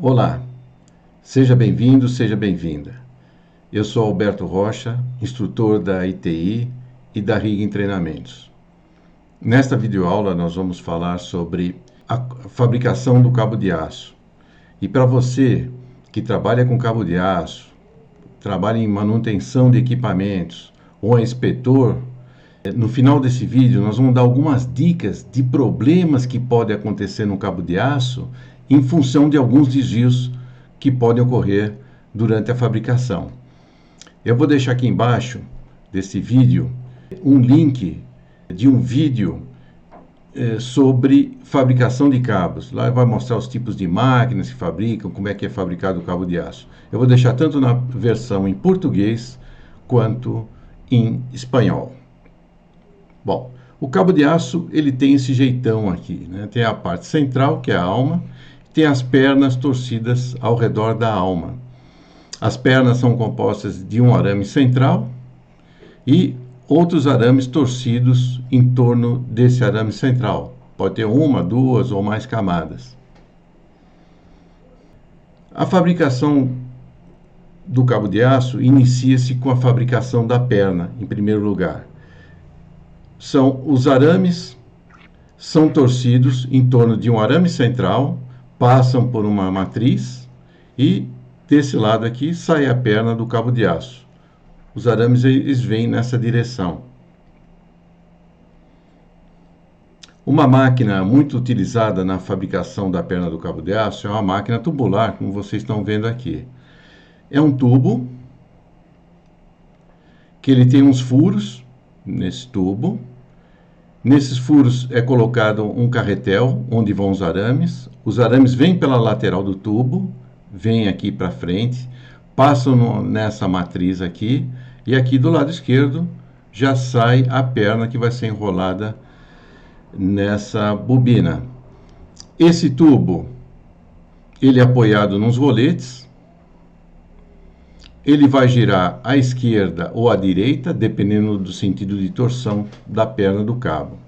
Olá, seja bem-vindo, seja bem-vinda. Eu sou Alberto Rocha, instrutor da ITI e da RIG em Treinamentos. Nesta videoaula nós vamos falar sobre a fabricação do cabo de aço. E para você que trabalha com cabo de aço, trabalha em manutenção de equipamentos ou é inspetor, no final desse vídeo nós vamos dar algumas dicas de problemas que podem acontecer no cabo de aço em função de alguns desvios que podem ocorrer durante a fabricação. Eu vou deixar aqui embaixo desse vídeo um link de um vídeo sobre fabricação de cabos. Lá vai mostrar os tipos de máquinas que fabricam, como é que é fabricado o cabo de aço. Eu vou deixar tanto na versão em português quanto em espanhol. Bom, o cabo de aço ele tem esse jeitão aqui, né? Tem a parte central, que é a alma, tem as pernas torcidas ao redor da alma. As pernas são compostas de um arame central e outros arames torcidos em torno desse arame central. Pode ter uma, duas ou mais camadas. A fabricação do cabo de aço inicia-se com a fabricação da perna, em primeiro lugar. Os arames são torcidos em torno de um arame central, passam por uma matriz e desse lado aqui sai a perna do cabo de aço. Os arames eles vêm nessa direção. Uma máquina muito utilizada na fabricação da perna do cabo de aço é uma máquina tubular, como vocês estão vendo aqui. É um tubo que ele tem uns furos nesse tubo. Nesses furos é colocado um carretel onde vão os arames. Os arames vêm pela lateral do tubo, vêm aqui para frente, passam nessa matriz aqui, e aqui do lado esquerdo já sai a perna que vai ser enrolada nessa bobina. Esse tubo, ele é apoiado nos roletes. Ele vai girar à esquerda ou à direita, dependendo do sentido de torção da perna do cabo.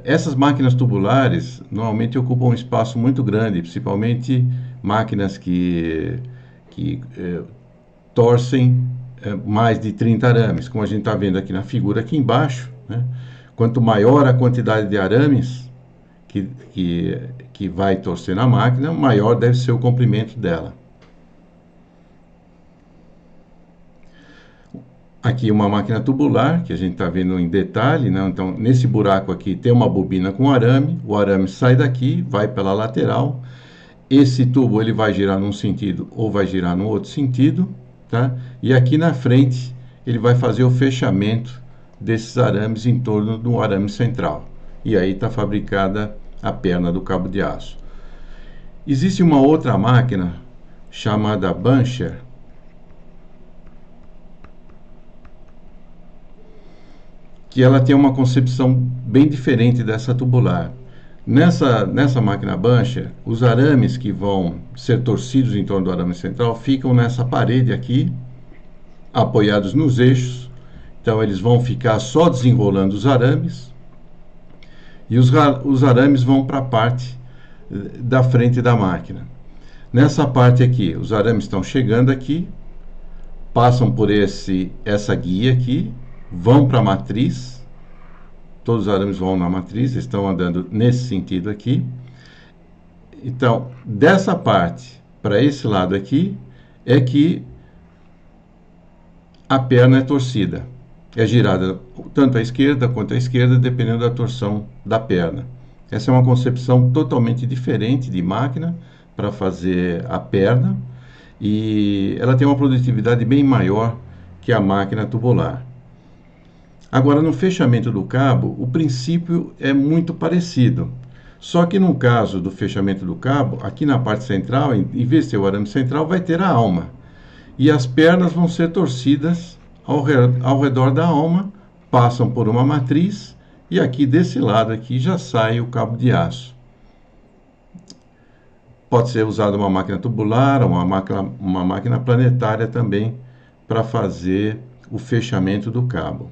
Essas máquinas tubulares normalmente ocupam um espaço muito grande, principalmente máquinas que torcem mais de 30 arames, como a gente está vendo aqui na figura aqui embaixo, né? Quanto maior a quantidade de arames que vai torcer na máquina, maior deve ser o comprimento dela. Aqui uma máquina tubular, que a gente está vendo em detalhe, né? Então, nesse buraco aqui tem uma bobina com arame, o arame sai daqui, vai pela lateral, esse tubo ele vai girar num sentido ou vai girar no outro sentido, tá? E aqui na frente ele vai fazer o fechamento desses arames em torno do arame central. E aí está fabricada a perna do cabo de aço. Existe uma outra máquina chamada buncher, que ela tem uma concepção bem diferente dessa tubular. Nessa máquina buncher, os arames que vão ser torcidos em torno do arame central ficam nessa parede aqui, apoiados nos eixos. Então eles vão ficar só desenrolando os arames, e os arames vão para a parte da frente da máquina. Nessa parte aqui, os arames estão chegando aqui, passam por essa guia aqui, vão para a matriz, todos os arames vão na matriz, estão andando nesse sentido aqui. Então, dessa parte para esse lado aqui, é que a perna é torcida. É girada tanto à esquerda quanto à esquerda, dependendo da torção da perna. Essa é uma concepção totalmente diferente de máquina para fazer a perna, e ela tem uma produtividade bem maior que a máquina tubular. Agora, no fechamento do cabo, o princípio é muito parecido. Só que no caso do fechamento do cabo, aqui na parte central, em vez de ter o arame central, vai ter a alma. E as pernas vão ser torcidas ao redor da alma, passam por uma matriz, e aqui desse lado aqui já sai o cabo de aço. Pode ser usada uma máquina tubular, ou uma máquina planetária também, para fazer o fechamento do cabo.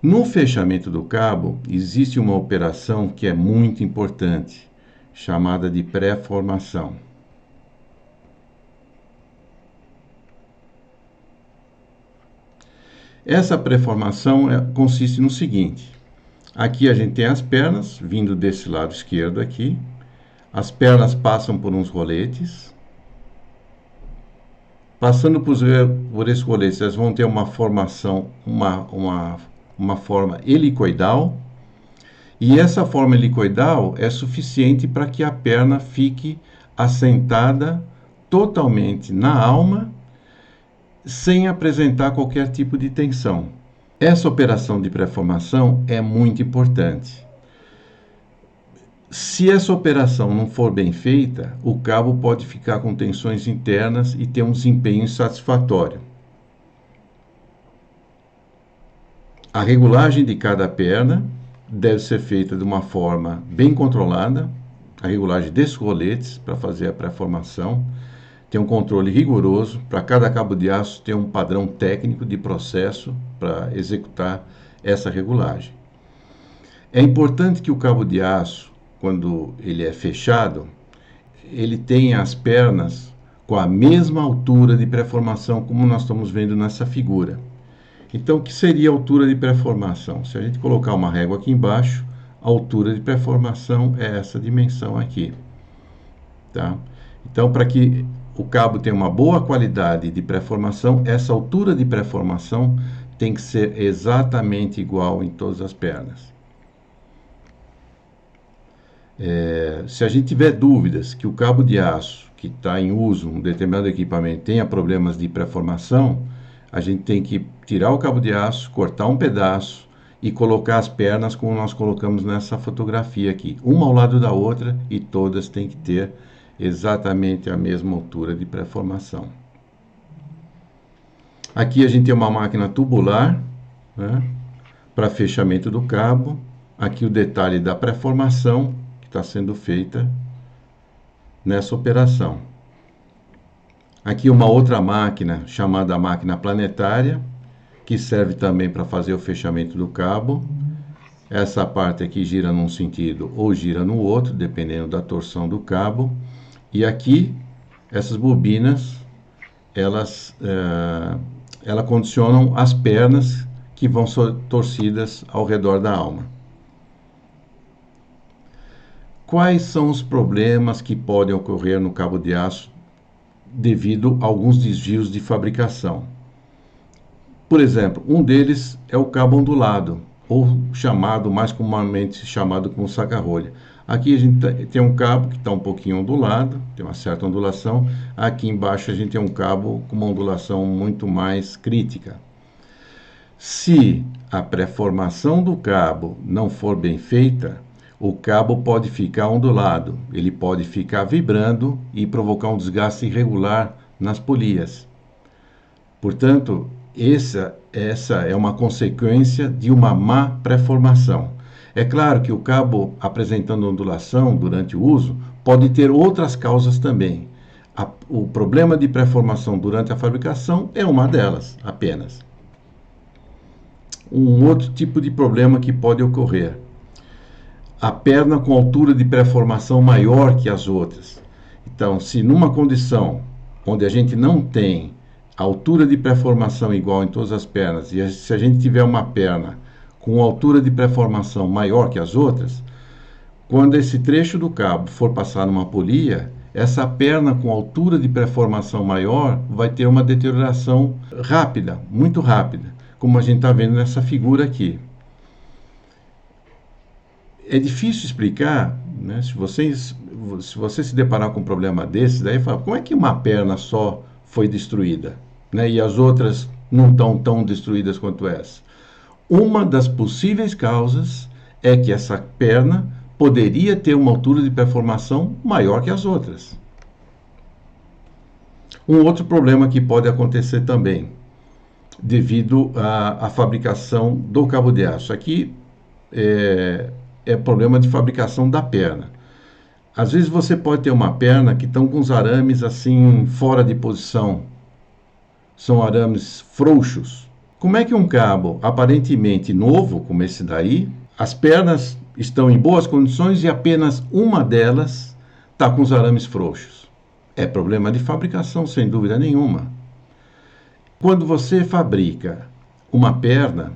No fechamento do cabo, existe uma operação que é muito importante, chamada de pré-formação. Essa pré-formação consiste no seguinte: aqui a gente tem as pernas vindo desse lado esquerdo aqui, as pernas passam por uns roletes, passando por esses roletes, elas vão ter uma formação, uma forma helicoidal, e essa forma helicoidal é suficiente para que a perna fique assentada totalmente na alma, sem apresentar qualquer tipo de tensão. Essa operação de pré-formação é muito importante. Se essa operação não for bem feita, o cabo pode ficar com tensões internas e ter um desempenho insatisfatório. A regulagem de cada perna deve ser feita de uma forma bem controlada, a regulagem desses roletes para fazer a pré-formação. Tem um controle rigoroso, para cada cabo de aço tem um padrão técnico de processo para executar essa regulagem. É importante que o cabo de aço, quando ele é fechado, ele tenha as pernas com a mesma altura de pré-formação, como nós estamos vendo nessa figura. Então, o que seria a altura de pré-formação? Se a gente colocar uma régua aqui embaixo, a altura de pré-formação é essa dimensão aqui. Tá? Então, para que o cabo tenha uma boa qualidade de pré-formação, essa altura de pré-formação tem que ser exatamente igual em todas as pernas. Se a gente tiver dúvidas que o cabo de aço que está em uso, um determinado equipamento, tenha problemas de pré-formação, a gente tem que tirar o cabo de aço, cortar um pedaço e colocar as pernas como nós colocamos nessa fotografia aqui, uma ao lado da outra, e todas têm que ter exatamente a mesma altura de pré-formação. Aqui a gente tem uma máquina tubular, né, para fechamento do cabo. Aqui o detalhe da pré-formação que está sendo feita nessa operação. Aqui uma outra máquina chamada máquina planetária, que serve também para fazer o fechamento do cabo. Essa parte aqui gira num sentido ou gira no outro, dependendo da torção do cabo. E aqui, essas bobinas, elas condicionam as pernas que vão ser torcidas ao redor da alma. Quais são os problemas que podem ocorrer no cabo de aço devido a alguns desvios de fabricação? Por exemplo, um deles é o cabo ondulado, ou mais comumente chamado como saca-rolha. Aqui a gente tem um cabo que está um pouquinho ondulado, tem uma certa ondulação. Aqui embaixo a gente tem um cabo com uma ondulação muito mais crítica. Se a pré-formação do cabo não for bem feita, o cabo pode ficar ondulado, ele pode ficar vibrando e provocar um desgaste irregular nas polias. Portanto, essa é uma consequência de uma má pré-formação. É claro que o cabo apresentando ondulação durante o uso pode ter outras causas também. O problema de pré-formação durante a fabricação é uma delas, apenas. Um outro tipo de problema que pode ocorrer: a perna com altura de pré-formação maior que as outras. Então, se numa condição onde a gente não tem a altura de pré-formação igual em todas as pernas, e se a gente tiver uma perna com altura de pré-formação maior que as outras, quando esse trecho do cabo for passar numa polia, essa perna com altura de pré-formação maior vai ter uma deterioração rápida, muito rápida, como a gente está vendo nessa figura aqui. É difícil explicar, né? Se você se deparar com um problema desse, daí fala, como é que uma perna só foi destruída, né, e as outras não estão tão destruídas quanto essa? Uma das possíveis causas é que essa perna poderia ter uma altura de pré-formação maior que as outras. Um outro problema que pode acontecer também, devido à fabricação do cabo de aço. Aqui é problema de fabricação da perna. Às vezes você pode ter uma perna que estão com os arames assim fora de posição. São arames frouxos. Como é que um cabo aparentemente novo, como esse daí, as pernas estão em boas condições e apenas uma delas está com os arames frouxos. É problema de fabricação, sem dúvida nenhuma. Quando você fabrica uma perna,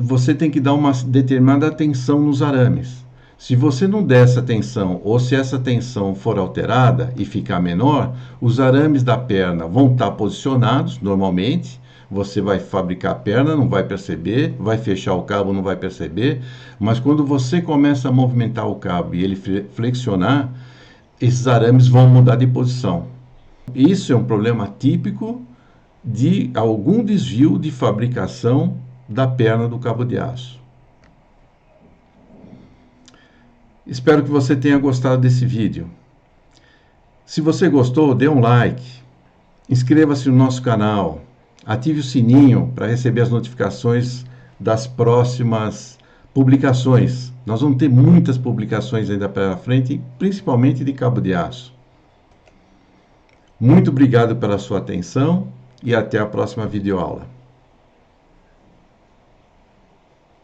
você tem que dar uma determinada atenção nos arames. Se você não der essa atenção, ou se essa tensão for alterada e ficar menor, os arames da perna vão estar posicionados normalmente. Você vai fabricar a perna, não vai perceber, vai fechar o cabo, não vai perceber, mas quando você começa a movimentar o cabo e ele flexionar, esses arames vão mudar de posição. Isso é um problema típico de algum desvio de fabricação da perna do cabo de aço. Espero que você tenha gostado desse vídeo. Se você gostou, dê um like, inscreva-se no nosso canal, ative o sininho para receber as notificações das próximas publicações. Nós vamos ter muitas publicações ainda pela frente, principalmente de cabo de aço. Muito obrigado pela sua atenção e até a próxima videoaula.